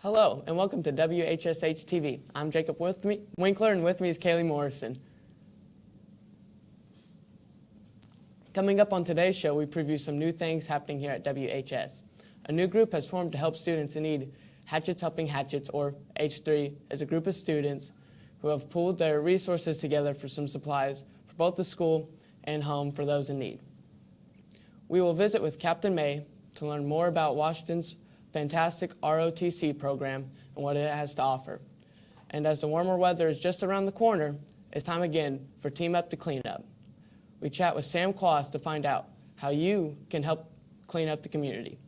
Hello, and welcome to Whsh TV. I'm Jacob Winkler, and with me is Kaely Morrison. Coming up on today's show, we preview some new things happening here at WHS. A new group has formed to help students in need. Hatchets Helping Hatchets, or H3, is a group of students who have pooled their resources together for some supplies for both the school and home for those in need. We will visit with Captain May to learn more about Washington's fantastic ROTC program and what it has to offer. And as the warmer weather is just around the corner, it's time again for Team Up to Clean Up. We chat with Sam Claus to find out how you can help clean up the community.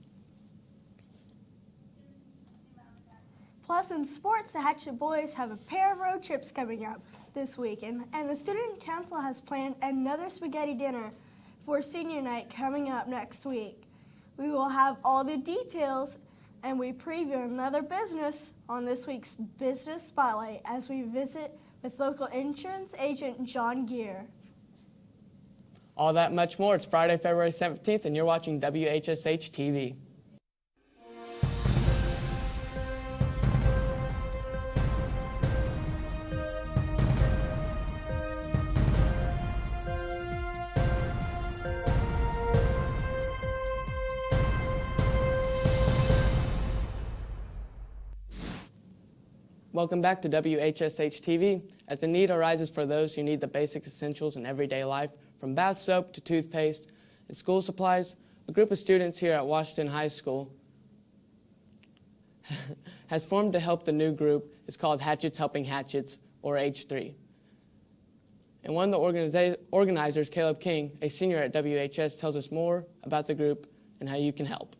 Plus, in sports, the Hatchet boys have a pair of road trips coming up this week, and the student council has planned another spaghetti dinner for senior night coming up next week. We will have all the details, and we preview another business on this week's Business Spotlight as we visit with local insurance agent John Gear. All that much more. It's Friday, February 17th, and you're watching WHSH TV. Welcome back to WHSH TV. As the need arises for those who need the basic essentials in everyday life, from bath soap to toothpaste and school supplies, a group of students here at Washington High School has formed to help. The new group is called Hatchets Helping Hatchets, or H3. And one of the organizers, Caleb King, a senior at WHS, tells us more about the group and how you can help.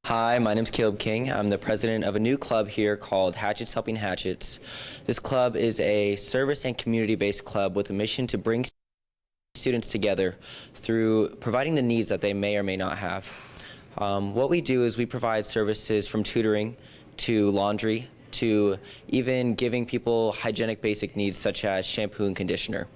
Hi, my name's Caleb King. I'm the president of a new club here called Hatchets Helping Hatchets. This club is a service and community-based club with a mission to bring students together through providing the needs that they may or may not have. What we do is we provide services from tutoring to laundry to even giving people hygienic basic needs such as shampoo and conditioner.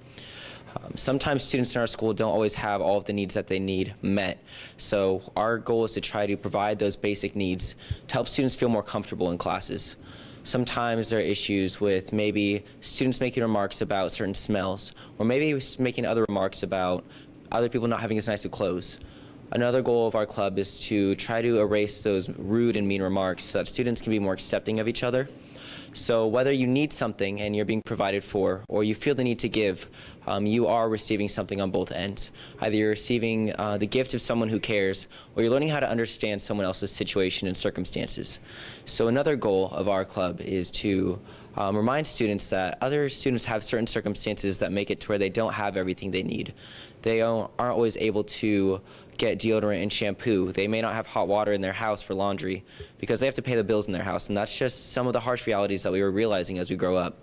Sometimes students in our school don't always have all of the needs that they need met. So our goal is to try to provide those basic needs to help students feel more comfortable in classes. Sometimes there are issues with maybe students making remarks about certain smells, or maybe making other remarks about other people not having as nice of clothes. Another goal of our club is to try to erase those rude and mean remarks so that students can be more accepting of each other. So whether you need something and you're being provided for, or you feel the need to give, you are receiving something on both ends. Either you're receiving the gift of someone who cares, or you're learning how to understand someone else's situation and circumstances. So another goal of our club is to remind students that other students have certain circumstances that make it to where they don't have everything they need. They aren't always able to get deodorant and shampoo. They may not have hot water in their house for laundry because they have to pay the bills in their house, and that's just some of the harsh realities that we were realizing as we grow up.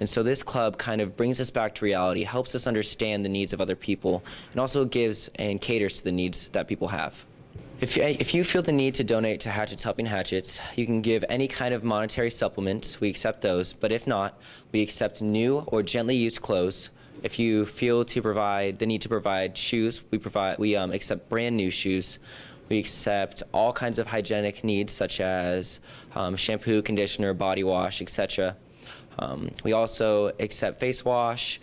And so this club kind of brings us back to reality, helps us understand the needs of other people, and also gives and caters to the needs that people have. If you feel the need to donate to Hatchets Helping Hatchets, you can give any kind of monetary supplements. We accept those, but if not, we accept new or gently used clothes. If you feel the need to provide shoes, we accept brand new shoes. We accept all kinds of hygienic needs such as shampoo, conditioner, body wash, etc. We also accept face wash.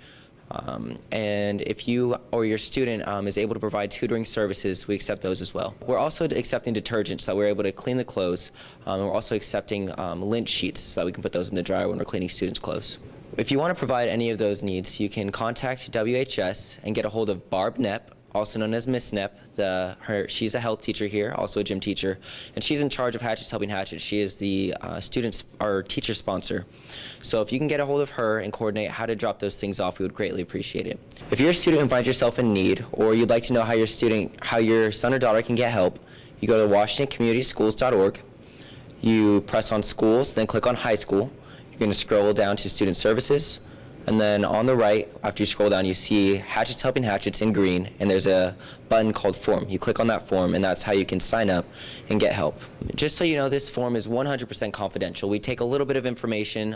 And if you or your student is able to provide tutoring services, we accept those as well. We're also accepting detergents so that we're able to clean the clothes. And we're also accepting lint sheets so that we can put those in the dryer when we're cleaning students' clothes. If you want to provide any of those needs, you can contact WHS and get a hold of Barb Knepp, also known as Miss Knepp. She's a health teacher here, also a gym teacher, and she's in charge of Hatchets Helping Hatchets. She is the teacher sponsor. So if you can get a hold of her and coordinate how to drop those things off, we would greatly appreciate it. If you're a student and find yourself in need, or you'd like to know how your son or daughter can get help, you go to WashingtonCommunitySchools.org. You press on schools, then click on high school. You're going to scroll down to student services, and then on the right, after you scroll down, you see Hatchets Helping Hatchets in green, and there's a button called Form. You click on that form, and that's how you can sign up and get help. Just so you know, this form is 100% confidential. We take a little bit of information,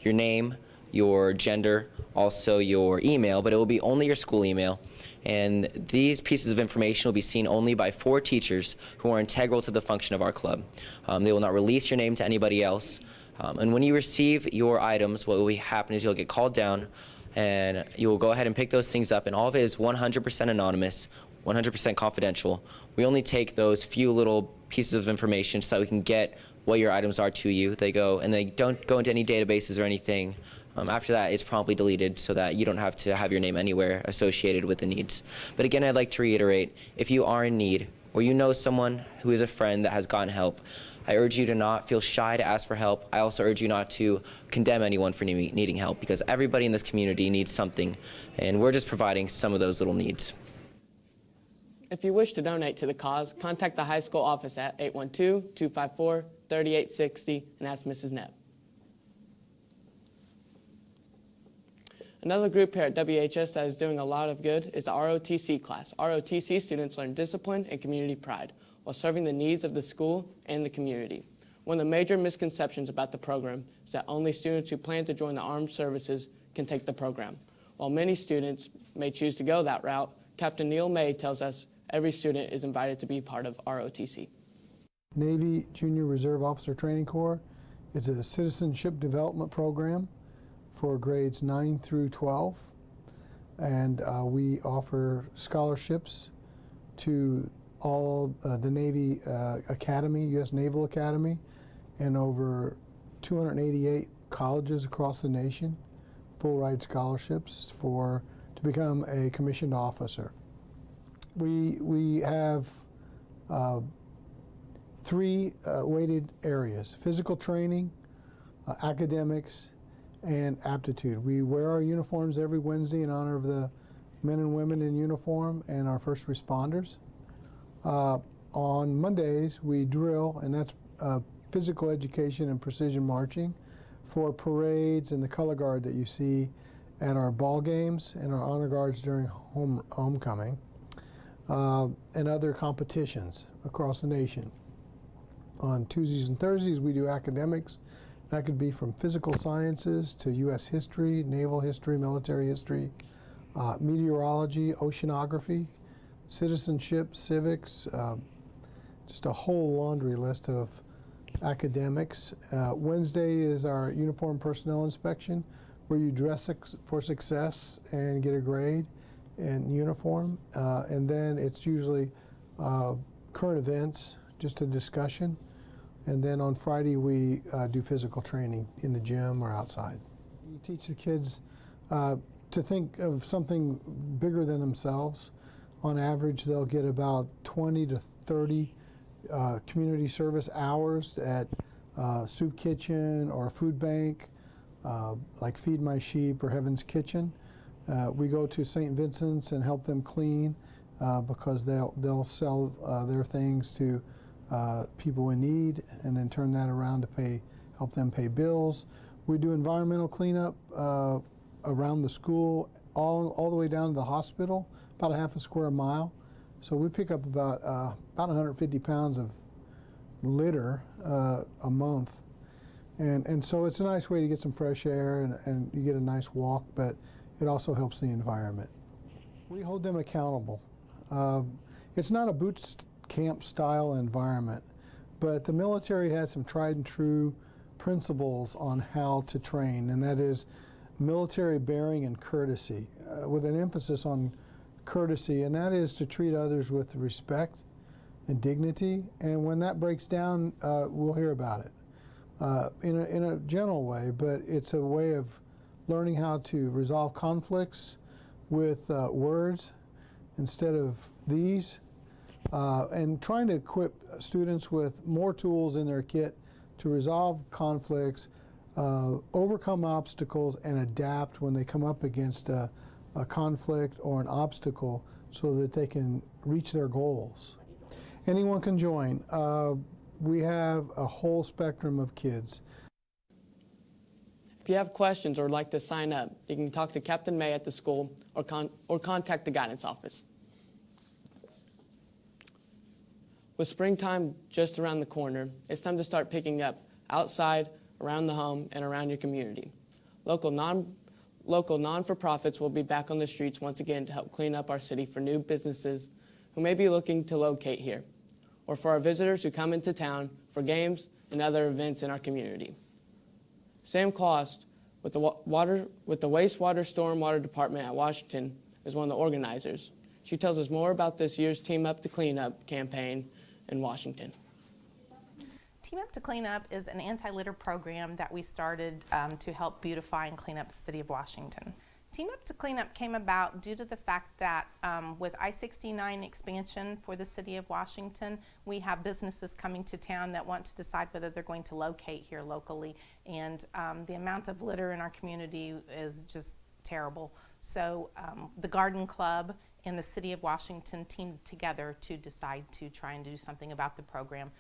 your name, your gender, also your email, but it will be only your school email. And these pieces of information will be seen only by 4 teachers who are integral to the function of our club. They will not release your name to anybody else. And when you receive your items, what will happen is you'll get called down and you'll go ahead and pick those things up, and all of it is 100% anonymous, 100% confidential. We only take those few little pieces of information so that we can get what your items are to you. They don't go into any databases or anything. After that, it's promptly deleted so that you don't have to have your name anywhere associated with the needs. But again, I'd like to reiterate, if you are in need or you know someone who is a friend that has gotten help, I urge you to not feel shy to ask for help. I also urge you not to condemn anyone for needing help, because everybody in this community needs something, and we're just providing some of those little needs. If you wish to donate to the cause, contact the high school office at 812-254-3860 and ask Mrs. Knapp. Another group here at WHS that is doing a lot of good is the ROTC class. ROTC students learn discipline and community pride while serving the needs of the school and the community. One of the major misconceptions about the program is that only students who plan to join the armed services can take the program. While many students may choose to go that route, Captain Neil May tells us every student is invited to be part of ROTC. Navy Junior Reserve Officer Training Corps is a citizenship development program for grades 9 through 12, and we offer scholarships to all the Navy Academy, U.S. Naval Academy, and over 288 colleges across the nation, full ride scholarships to become a commissioned officer. We have 3 weighted areas: physical training, academics, and aptitude. We wear our uniforms every Wednesday in honor of the men and women in uniform and our first responders. On Mondays, we drill, and that's physical education and precision marching for parades and the color guard that you see at our ball games and our honor guards during homecoming, and other competitions across the nation. On Tuesdays and Thursdays, we do academics. That could be from physical sciences to U.S. history, naval history, military history, meteorology, oceanography, citizenship, civics, just a whole laundry list of academics. Wednesday is our uniform personnel inspection, where you dress for success and get a grade in uniform. And then it's usually current events, just a discussion. And then on Friday, we do physical training in the gym or outside. We teach the kids to think of something bigger than themselves. On average, they'll get about 20 to 30 community service hours at soup kitchen or food bank, like Feed My Sheep or Heaven's Kitchen. We go to St. Vincent's and help them clean because they'll sell their things to people in need and then turn that around to help them pay bills. We do environmental cleanup around the school, all the way down to the hospital, about a half a square mile. So we pick up about 150 pounds of litter a month. And so it's a nice way to get some fresh air and you get a nice walk, but it also helps the environment. We hold them accountable. It's not a boot camp style environment, but the military has some tried and true principles on how to train, and that is military bearing and courtesy, with an emphasis on courtesy, and that is to treat others with respect and dignity, and when that breaks down, we'll hear about it in a general way, but it's a way of learning how to resolve conflicts with words instead of these, and trying to equip students with more tools in their kit to resolve conflicts, overcome obstacles, and adapt when they come up against a conflict or an obstacle so that they can reach their goals. Anyone can join. We have a whole spectrum of kids. If you have questions or would like to sign up, you can talk to Captain May at the school or contact the guidance office. With springtime just around the corner, it's time to start picking up outside, around the home, and around your community. Local local non-for-profits will be back on the streets once again to help clean up our city for new businesses who may be looking to locate here, or for our visitors who come into town for games and other events in our community. Sam Cost with the Wastewater Stormwater Department at Washington is one of the organizers. She tells us more about this year's Team Up to Clean Up campaign in Washington. Team Up to Clean Up is an anti-litter program that we started to help beautify and clean up the city of Washington. Team Up to Clean Up came about due to the fact that with I-69 expansion for the city of Washington, we have businesses coming to town that want to decide whether they're going to locate here locally, and the amount of litter in our community is just terrible. So the Garden Club and the city of Washington teamed together to decide to try and do something about the program,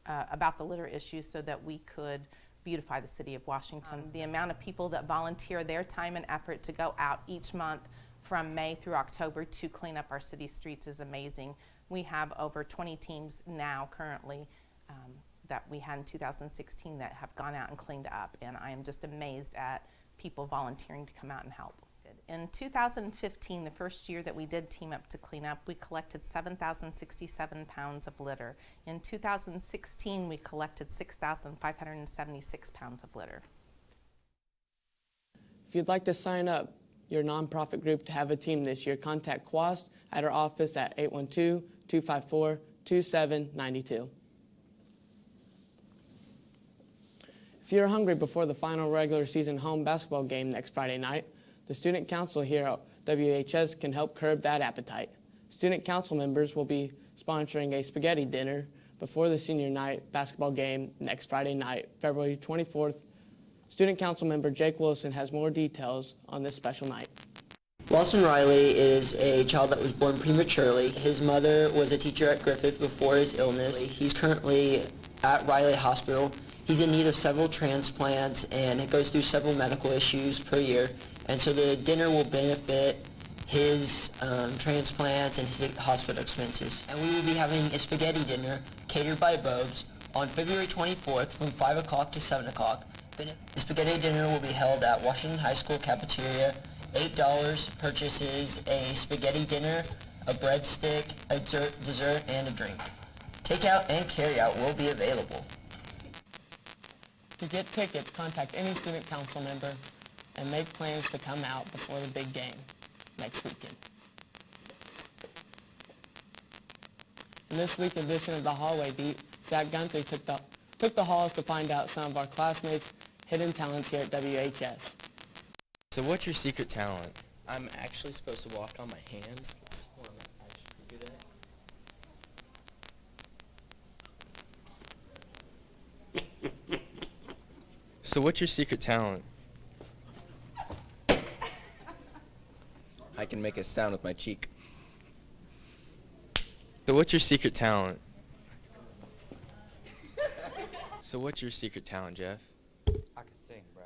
about the litter issue, so that we could beautify the city of Washington. The amount of people that volunteer their time and effort to go out each month from May through October to clean up our city streets is amazing. We have over 20 teams now currently that we had in 2016 that have gone out and cleaned up, and I am just amazed at people volunteering to come out and help. In 2015, the first year that we did Team Up to Clean Up, we collected 7,067 pounds of litter. In 2016, we collected 6,576 pounds of litter. If you'd like to sign up your nonprofit group to have a team this year, contact Quast at our office at 812-254-2792. If you're hungry before the final regular season home basketball game next Friday night, the Student Council here at WHS can help curb that appetite. Student Council members will be sponsoring a spaghetti dinner before the senior night basketball game next Friday night, February 24th. Student Council member Jake Wilson has more details on this special night. Lawson Riley is a child that was born prematurely. His mother was a teacher at Griffith before his illness. He's currently at Riley Hospital. He's in need of several transplants, and it goes through several medical issues per year. And so the dinner will benefit his transplants and his hospital expenses. And we will be having a spaghetti dinner catered by Bobes on February 24th from 5 o'clock to 7 o'clock. The spaghetti dinner will be held at Washington High School cafeteria. $8 purchases a spaghetti dinner, a breadstick, a dessert, and a drink. Takeout and carryout will be available. To get tickets, contact any Student Council member and make plans to come out before the big game next weekend. In this week's edition of the Hallway Beat, Zach Gunther took the halls to find out some of our classmates' hidden talents here at WHS. So what's your secret talent? I'm actually supposed to walk on my hands. That's one I should be good at. So what's your secret talent? I can make a sound with my cheek. So what's your secret talent? So what's your secret talent, Jeff? I can sing, bro.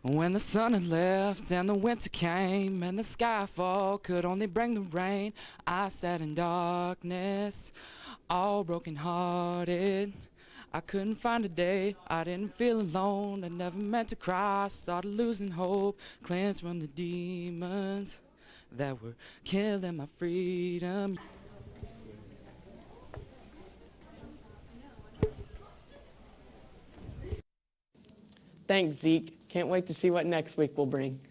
When the sun had left and the winter came and the skyfall could only bring the rain, I sat in darkness, all broken-hearted. I couldn't find a day, I didn't feel alone, I never meant to cry, started losing hope, cleansed from the demons that were killing my freedom. Thanks, Zeke. Can't wait to see what next week will bring.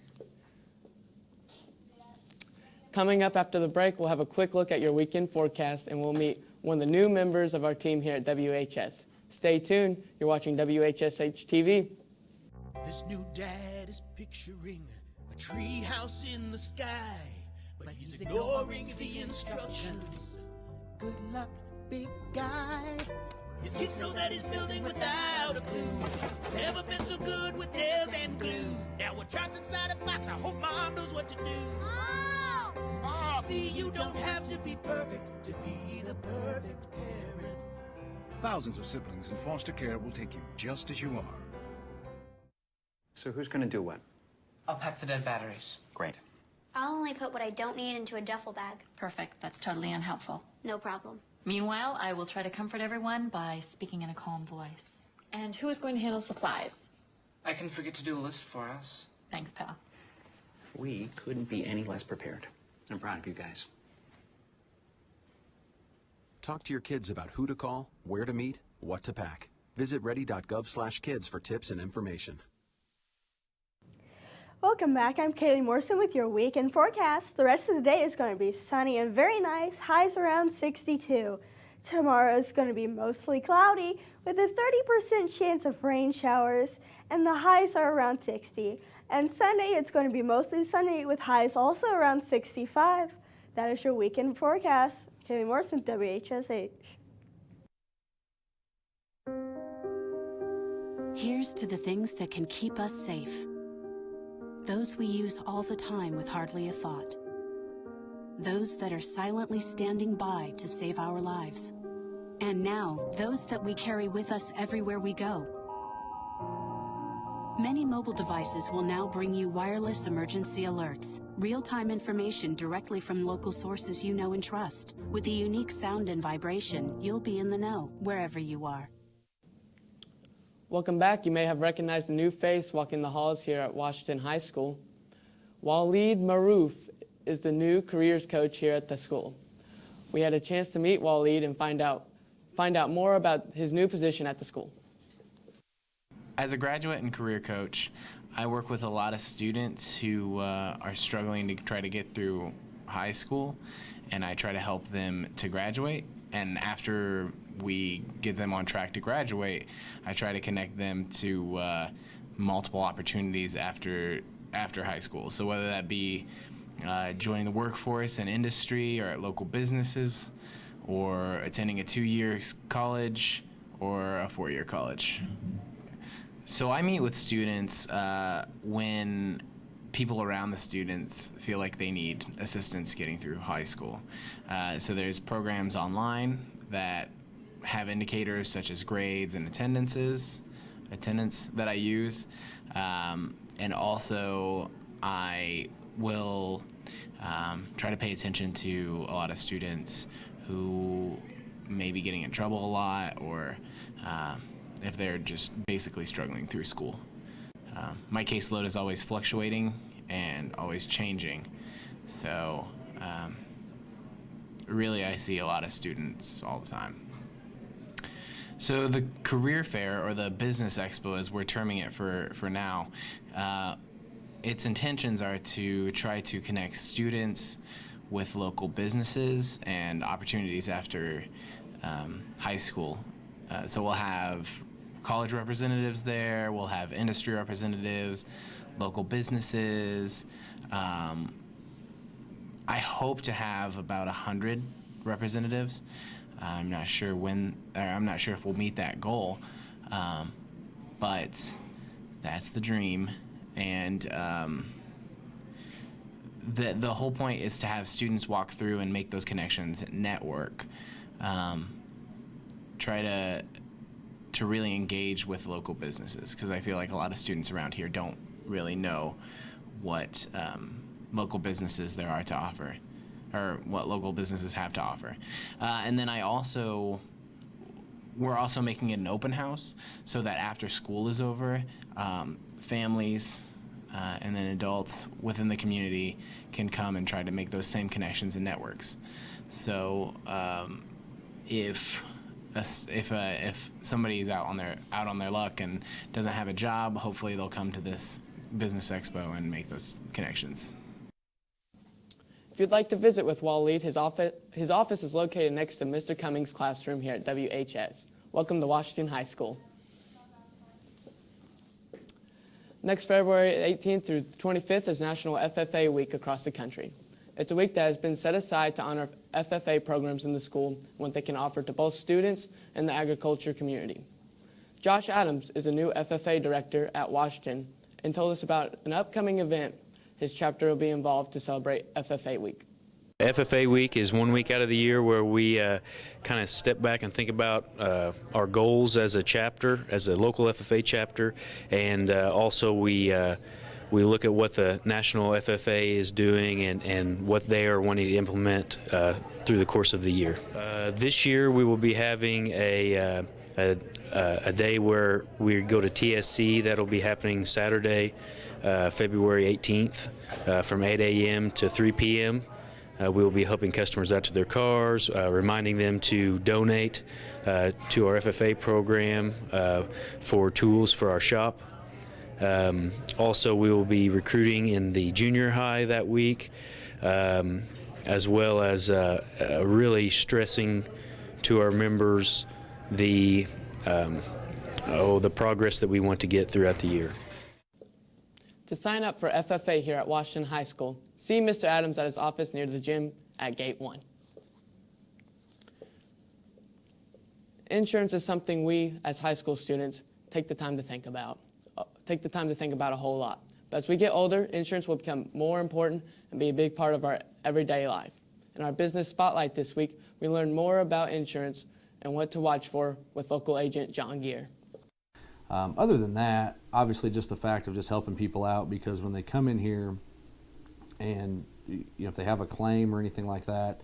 Coming up after the break, we'll have a quick look at your weekend forecast, and we'll meet one of the new members of our team here at WHS. Stay tuned. You're watching WHSH TV. This new dad is picturing a tree house in the sky, but he's ignoring the instructions. Good luck, big guy. His kids know that he's building without a clue. Never been so good with nails and glue. Now we're trapped inside a box. I hope mom knows what to do. Mom! See, you don't have to be perfect to be the perfect parent. Thousands of siblings in foster care will take you just as you are. So who's going to do what? I'll pack the dead batteries. Great. I'll only put what I don't need into a duffel bag. Perfect. That's totally unhelpful. No problem. Meanwhile, I will try to comfort everyone by speaking in a calm voice. And who is going to handle supplies? I can forget to do a list for us. Thanks, pal. We couldn't be any less prepared. I'm proud of you guys. Talk to your kids about who to call, where to meet, what to pack. Visit ready.gov/kids for tips and information. Welcome back. I'm Kaely Morrison with your weekend forecast. The rest of the day is going to be sunny and very nice, highs around 62. Tomorrow is going to be mostly cloudy with a 30% chance of rain showers, and the highs are around 60. And Sunday, it's going to be mostly sunny with highs also around 65. That is your weekend forecast. Kaely Morrison, WHSH. Here's to the things that can keep us safe. Those we use all the time with hardly a thought. Those that are silently standing by to save our lives. And now, those that we carry with us everywhere we go. Many mobile devices will now bring you wireless emergency alerts, real-time information directly from local sources you know and trust. With the unique sound and vibration, you'll be in the know wherever you are. Welcome back. You may have recognized a new face walking the halls here at Washington High School. Waleed Maroof is the new careers coach here at the school. We had a chance to meet Waleed and find out more about his new position at the school. As a graduate and career coach, I work with a lot of students who are struggling to try to get through high school, and I try to help them to graduate. And after we get them on track to graduate, I try to connect them to multiple opportunities after high school. So whether that be joining the workforce and industry or at local businesses, or attending a 2-year college or a 4-year college. So I meet with students when people around the students feel like they need assistance getting through high school. So there's programs online that have indicators such as grades and attendance that I use. And also I will try to pay attention to a lot of students who may be getting in trouble a lot, or if they're just basically struggling through school. My caseload is always fluctuating and always changing, so really I see a lot of students all the time. So the career fair, or the business expo as we're terming it for now, its intentions are to try to connect students with local businesses and opportunities after high school. So we'll have college representatives there, we'll have industry representatives, local businesses. I hope to have about 100 representatives. I'm not sure if we'll meet that goal, but that's the dream. And the whole point is to have students walk through and make those connections, network, try to really engage with local businesses, because I feel like a lot of students around here don't really know what local businesses there are to offer, or what local businesses have to offer. And then we're also making it an open house, so that after school is over, families and then adults within the community can come and try to make those same connections and networks. So if somebody's out on their luck and doesn't have a job, hopefully they'll come to this business expo and make those connections. If you'd like to visit with Waleed, his office is located next to Mr. Cummings' classroom here at WHS. Welcome to Washington High School. Next February 18th through 25th is National FFA Week across the country. It's a week that has been set aside to honor FFA programs in the school and what they can offer to both students and the agriculture community. Josh Adams is a new FFA director at Washington and told us about an upcoming event his chapter will be involved to celebrate FFA Week. FFA Week is 1 week out of the year where we kind of step back and think about our goals as a chapter, as a local FFA chapter, and also we look at what the national FFA is doing and what they are wanting to implement through the course of the year. This year we will be having a day where we go to TSC. That'll be happening Saturday February 18th, from 8 a.m. to 3 p.m. We will be helping customers out to their cars, reminding them to donate to our FFA program for tools for our shop. Also, we will be recruiting in the junior high that week, as well as really stressing to our members the progress that we want to get throughout the year. To sign up for FFA here at Washington High School, see Mr. Adams at his office near the gym at Gate 1. Insurance is something we, as high school students, take the time to think about a whole lot. But as we get older, insurance will become more important and be a big part of our everyday life. In our business spotlight this week, we learned more about insurance and what to watch for with local agent John Gear. Other than that, obviously just the fact of just helping people out, because when they come in here and if they have a claim or anything like that,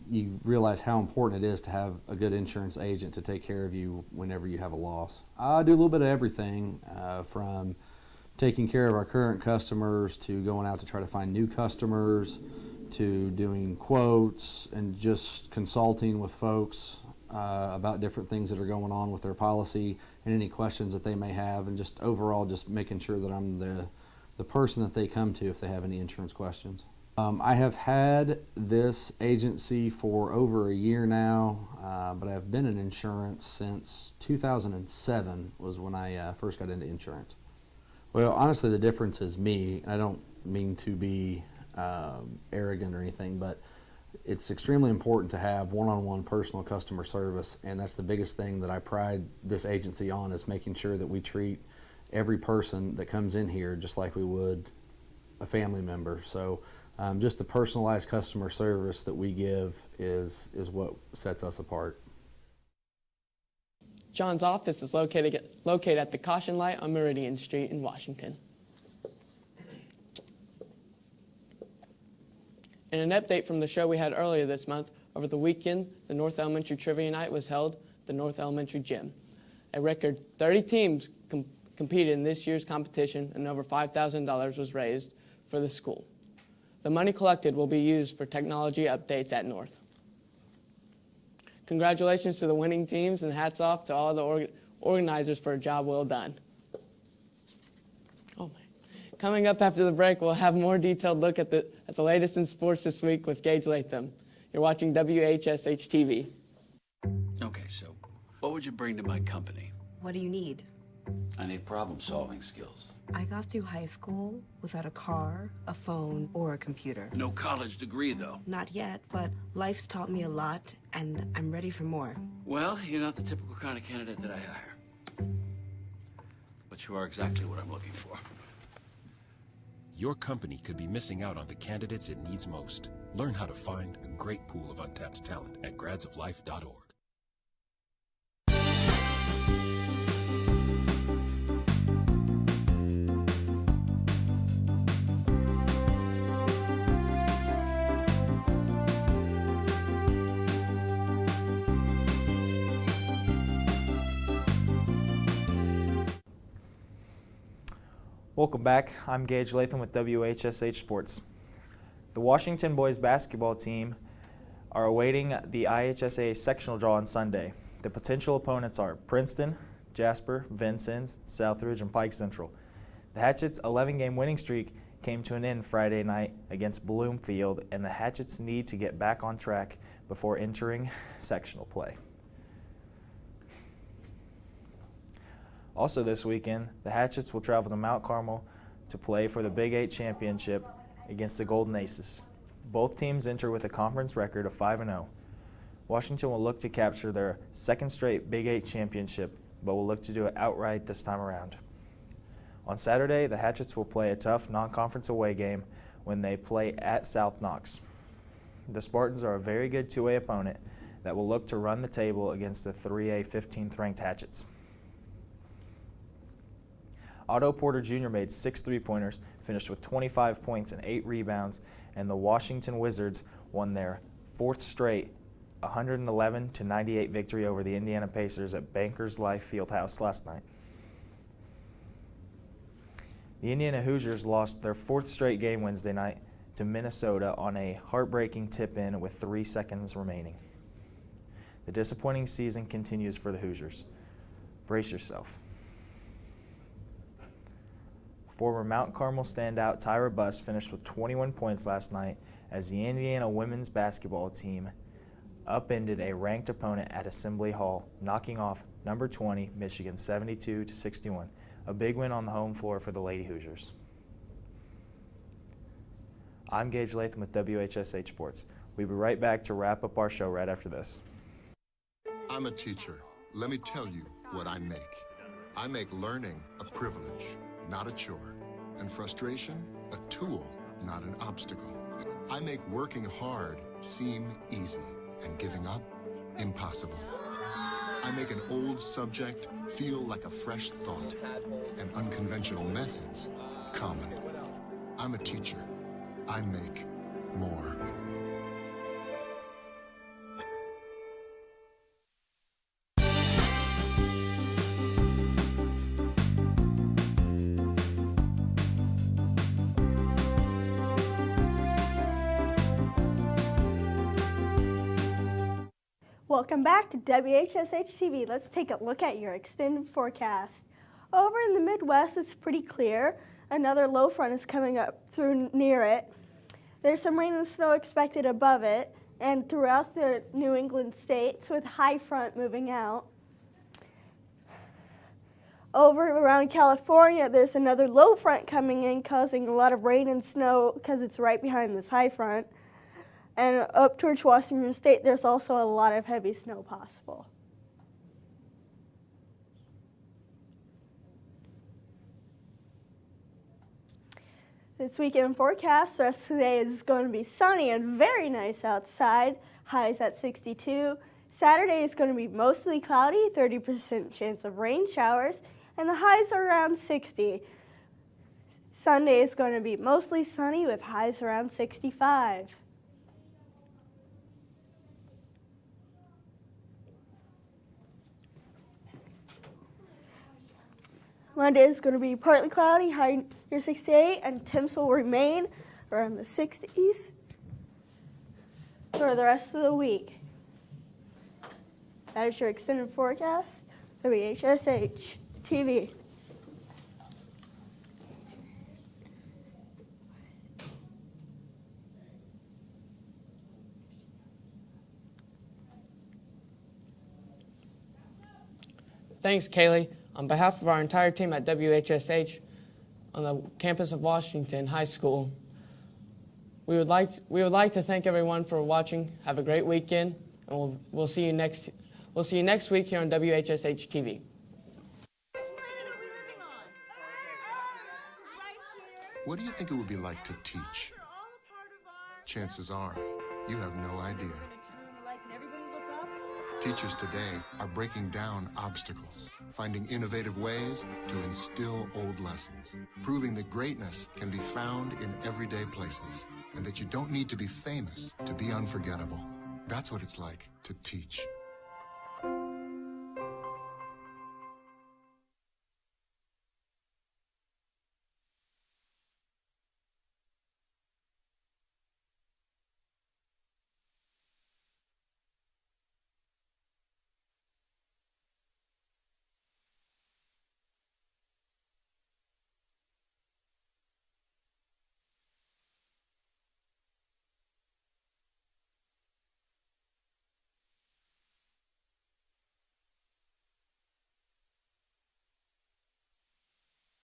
you realize how important it is to have a good insurance agent to take care of you whenever you have a loss. I do a little bit of everything, from taking care of our current customers to going out to try to find new customers, to doing quotes and just consulting with folks about different things that are going on with their policy and any questions that they may have, and just overall just making sure that I'm the person that they come to if they have any insurance questions. I have had this agency for over a year now, but I've been in insurance since 2007 was when I first got into insurance. Well, honestly, the difference is me. I don't mean to be arrogant or anything, but it's extremely important to have one-on-one personal customer service, and that's the biggest thing that I pride this agency on, is making sure that we treat every person that comes in here just like we would a family member. So just the personalized customer service that we give is what sets us apart. John's office is located at the Caution Light on Meridian Street in Washington. In an update from the show we had earlier this month, over the weekend, the North Elementary Trivia Night was held at the North Elementary Gym. A record 30 teams competed in this year's competition, and over $5,000 was raised for the school. The money collected will be used for technology updates at North. Congratulations to the winning teams, and hats off to all the organizers for a job well done. Coming up after the break, we'll have a more detailed look at the latest in sports this week with Gage Latham. You're watching Whsh TV. Okay, so what would you bring to my company? What do you need? I need problem-solving skills. I got through high school without a car, a phone, or a computer. No college degree, though. Not yet, but life's taught me a lot, and I'm ready for more. Well, you're not the typical kind of candidate that I hire. But you are exactly what I'm looking for. Your company could be missing out on the candidates it needs most. Learn how to find a great pool of untapped talent at gradsoflife.org. Welcome back. I'm Gage Latham with WHSH Sports. The Washington boys basketball team are awaiting the IHSA sectional draw on Sunday. The potential opponents are Princeton, Jasper, Vincennes, Southridge, and Pike Central. The Hatchets' 11-game winning streak came to an end Friday night against Bloomfield, and the Hatchets need to get back on track before entering sectional play. Also this weekend, the Hatchets will travel to Mount Carmel to play for the Big 8 championship against the Golden Aces. Both teams enter with a conference record of 5-0. Washington will look to capture their second straight Big 8 championship, but will look to do it outright this time around. On Saturday, the Hatchets will play a tough non-conference away game when they play at South Knox. The Spartans are a very good two-way opponent that will look to run the table against the 3A 15th ranked Hatchets. Otto Porter Jr. made 6 3-pointers, finished with 25 points and 8 rebounds, and the Washington Wizards won their 4th straight 111-98 victory over the Indiana Pacers at Bankers Life Fieldhouse last night. The Indiana Hoosiers lost their 4th straight game Wednesday night to Minnesota on a heartbreaking tip-in with 3 seconds remaining. The disappointing season continues for the Hoosiers. Brace yourself. Former Mount Carmel standout Tyra Buss finished with 21 points last night as the Indiana women's basketball team upended a ranked opponent at Assembly Hall, knocking off number 20 Michigan 72-61. A big win on the home floor for the Lady Hoosiers. I'm Gage Latham with WHSH Sports. We'll be right back to wrap up our show right after this. I'm a teacher. Let me tell you what I make. I make learning a privilege, not a chore, and frustration a tool, not an obstacle. I make working hard seem easy and giving up impossible. I make an old subject feel like a fresh thought and unconventional methods common. I'm a teacher. I make more. Welcome back to WHSH TV. Let's take a look at your extended forecast. Over in the Midwest, it's pretty clear. Another low front is coming up through near it. There's some rain and snow expected above it and throughout the New England states with high front moving out. Over around California, there's another low front coming in causing a lot of rain and snow because it's right behind this high front. And up towards Washington State, there's also a lot of heavy snow possible. This weekend forecast, the rest of today is going to be sunny and very nice outside, highs at 62. Saturday is going to be mostly cloudy, 30% chance of rain showers, and the highs are around 60. Sunday is going to be mostly sunny with highs around 65. Monday is going to be partly cloudy, high near 68, and temps will remain around the 60s for the rest of the week. That is your extended forecast, WHSH TV. Thanks, Kaely. On behalf of our entire team at WHSH on the campus of Washington High School, we would like to thank everyone for watching. Have a great weekend, and we'll see you next week here on WHSH TV. What do you think it would be like to teach? Chances are, you have no idea. Teachers today are breaking down obstacles, finding innovative ways to instill old lessons, proving that greatness can be found in everyday places, and that you don't need to be famous to be unforgettable. That's what it's like to teach.